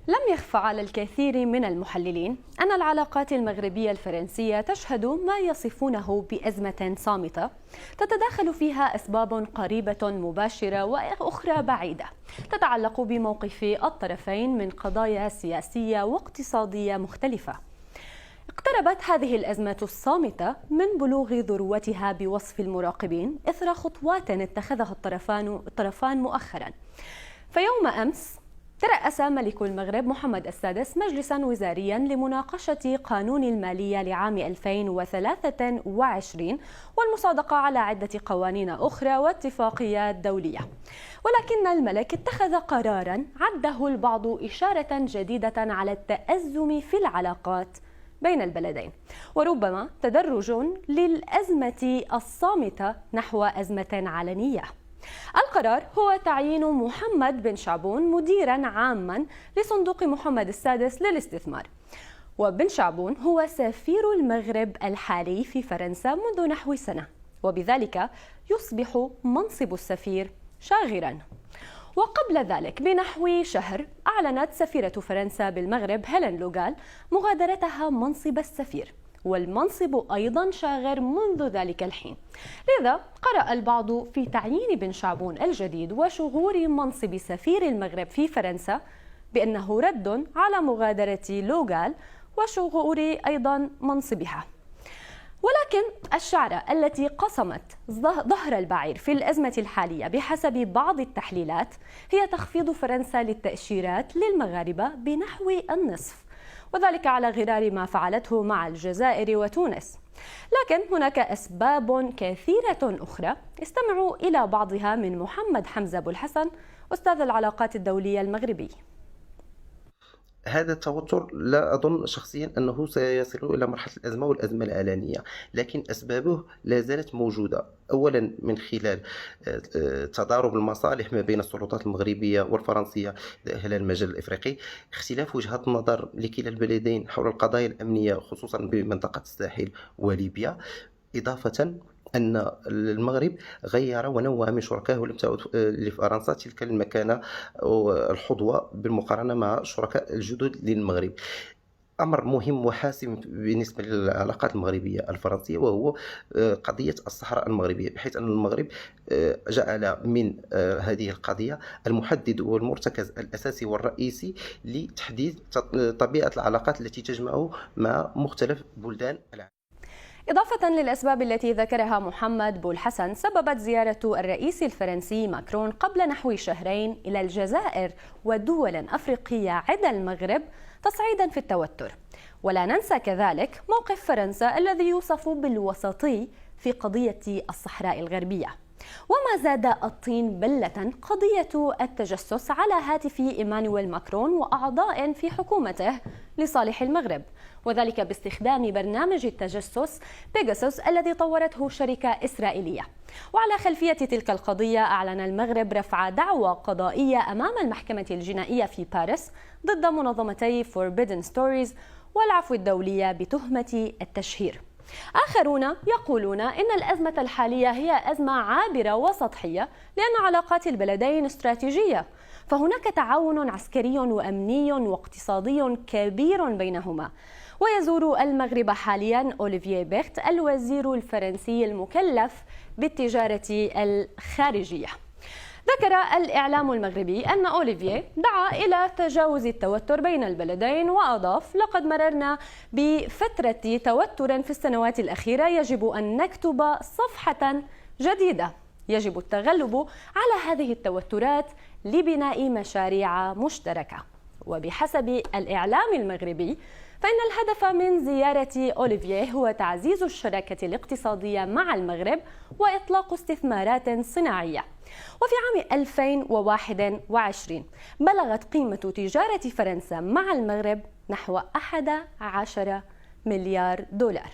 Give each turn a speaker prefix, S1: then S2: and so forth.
S1: لم يخفى على الكثير من المحللين أن العلاقات المغربية الفرنسية تشهد ما يصفونه بأزمة صامتة تتداخل فيها أسباب قريبة مباشرة وأخرى بعيدة تتعلق بموقف الطرفين من قضايا سياسية واقتصادية مختلفة. اقتربت هذه الأزمة الصامتة من بلوغ ذروتها بوصف المراقبين إثر خطوات اتخذها الطرفان مؤخرا. فيوم أمس ترأس ملك المغرب محمد السادس مجلسا وزاريا لمناقشة قانون المالية لعام 2023 والمصادقة على عدة قوانين أخرى واتفاقيات دولية. ولكن الملك اتخذ قرارا عده البعض إشارة جديدة على التأزم في العلاقات بين البلدين، وربما تدرج للأزمة الصامتة نحو أزمة علنية. القرار هو تعيين محمد بن شعبون مديرا عاما لصندوق محمد السادس للاستثمار، وبن شعبون هو سفير المغرب الحالي في فرنسا منذ نحو سنة، وبذلك يصبح منصب السفير شاغرا. وقبل ذلك بنحو شهر أعلنت سفيرة فرنسا بالمغرب هيلين لوغال مغادرتها منصب السفير، والمنصب أيضا شاغر منذ ذلك الحين. لذا قرأ البعض في تعيين بن شعبون الجديد وشغور منصب سفير المغرب في فرنسا بأنه رد على مغادرة لوغال وشغور أيضا منصبها. ولكن الشعرة التي قصمت ظهر البعير في الأزمة الحالية بحسب بعض التحليلات هي تخفيض فرنسا للتأشيرات للمغاربة بنحو النصف، وذلك على غرار ما فعلته مع الجزائر وتونس. لكن هناك أسباب كثيرة أخرى، استمعوا إلى بعضها من محمد حمزة أبو الحسن أستاذ العلاقات الدولية المغربي.
S2: هذا التوتر لا أظن شخصيا أنه سيصل إلى مرحلة الأزمة والأزمة العلانية، لكن أسبابه لا زالت موجودة. أولا من خلال تضارب المصالح ما بين السلطات المغربية والفرنسية خلال المجال الإفريقي، اختلاف وجهات النظر لكلا البلدين حول القضايا الأمنية خصوصا بمنطقة الساحل وليبيا، إضافة أن المغرب غير ونوع من شركائه ولم تعد لفرنسا تلك المكانة الحظوى بالمقارنة مع الشركاء الجدد للمغرب. أمر مهم وحاسم بالنسبة للعلاقات المغربية الفرنسية وهو قضية الصحراء المغربية، بحيث أن المغرب جعل من هذه القضية المحدد والمرتكز الأساسي والرئيسي لتحديد طبيعة العلاقات التي تجمعه مع مختلف بلدان العالم.
S1: إضافة للأسباب التي ذكرها محمد بو الحسن، سببت زيارة الرئيس الفرنسي ماكرون قبل نحو شهرين إلى الجزائر ودول أفريقية عدا المغرب تصعيدا في التوتر. ولا ننسى كذلك موقف فرنسا الذي يوصف بالوسطي في قضية الصحراء الغربية. وما زاد الطين بلة قضية التجسس على هاتف إيمانويل ماكرون وأعضاء في حكومته لصالح المغرب، وذلك باستخدام برنامج التجسس بيغاسوس الذي طورته شركة إسرائيلية. وعلى خلفية تلك القضية أعلن المغرب رفع دعوى قضائية أمام المحكمة الجنائية في باريس ضد منظمتي Forbidden Stories والعفو الدولية بتهمة التشهير. آخرون يقولون إن الأزمة الحالية هي أزمة عابرة وسطحية لأن علاقات البلدين استراتيجية، فهناك تعاون عسكري وأمني واقتصادي كبير بينهما. ويزور المغرب حاليا أوليفييه بيخت الوزير الفرنسي المكلف بالتجارة الخارجية. ذكر الإعلام المغربي أن أوليفييه دعا إلى تجاوز التوتر بين البلدين، وأضاف: لقد مررنا بفترة توتر في السنوات الأخيرة، يجب أن نكتب صفحة جديدة، يجب التغلب على هذه التوترات لبناء مشاريع مشتركة. وبحسب الإعلام المغربي فإن الهدف من زيارة أوليفييه هو تعزيز الشراكة الاقتصادية مع المغرب وإطلاق استثمارات صناعية. وفي عام 2021 بلغت قيمة تجارة فرنسا مع المغرب نحو 11 مليار دولار.